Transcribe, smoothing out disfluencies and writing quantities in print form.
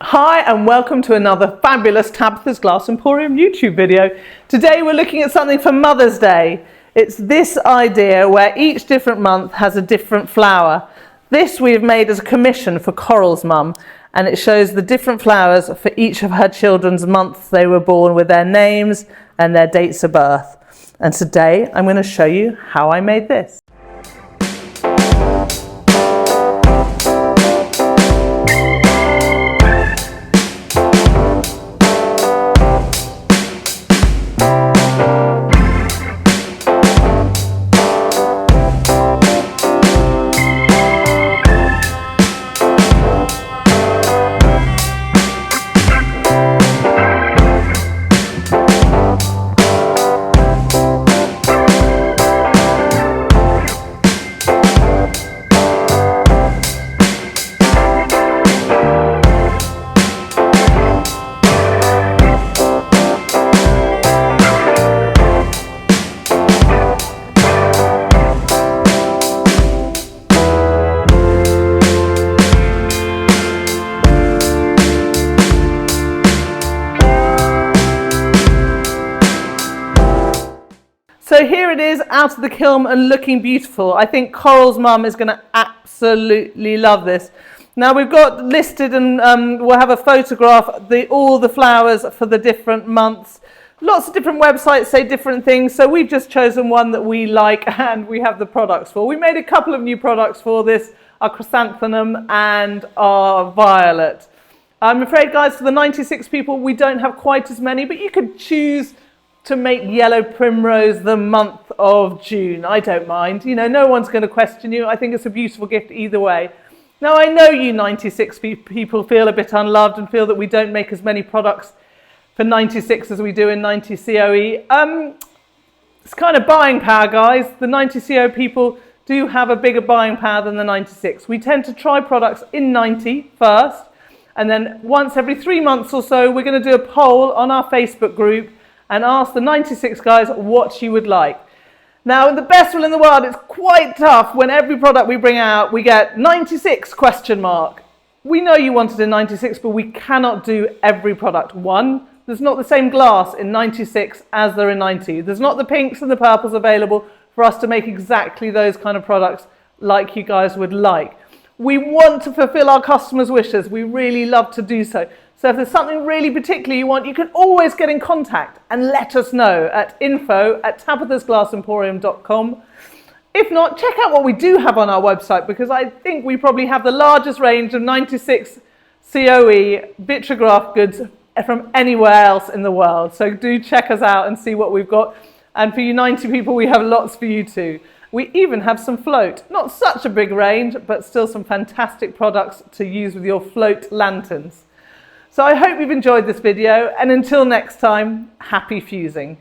Hi and welcome to another fabulous Tabitha's Glass Emporium YouTube video. Today we're looking at something for Mother's Day. It's this idea where each different month has a different flower. This we've made as a commission for Coral's mum, and it shows the different flowers for each of her children's months they were born with their names and their dates of birth. And today I'm going to show you how I made this. So here it is out of the kiln and looking beautiful. I think Coral's mum is going to absolutely love this. Now we've got listed and we'll have a photograph all the flowers for the different months. Lots of different websites say different things, so we've just chosen one that we like and we have the products for. We made a couple of new products for this, our chrysanthemum and our violet. I'm afraid, guys, for the 96 people we don't have quite as many, but you could choose to make yellow primrose the month of June. I don't mind. You know, no one's going to question you. I think it's a beautiful gift either way. Now, I know you 96 people feel a bit unloved and feel that we don't make as many products for 96 as we do in 90 COE. It's kind of buying power, guys. The 90 CO people do have a bigger buying power than the 96. We tend to try products in 90 first, and then once every 3 months or so, we're going to do a poll on our Facebook group and ask the 96 guys what you would like. Now, in the best will in the world, it's quite tough when every product we bring out, we get 96 question mark. We know you wanted a 96, but we cannot do every product. One, there's not the same glass in 96 as there in 90. There's not the pinks and the purples available for us to make exactly those kind of products like you guys would like. We want to fulfill our customers' wishes. We really love to do so. So if there's something really particular you want, you can always get in contact and let us know at info@tabithasglassemporium.com. If not, check out what we do have on our website, because I think we probably have the largest range of 96 COE Vitrigraph goods from anywhere else in the world. So do check us out and see what we've got. And for you 90 people, we have lots for you too. We even have some float. Not such a big range, but still some fantastic products to use with your float lanterns. So I hope you've enjoyed this video, and until next time, happy fusing.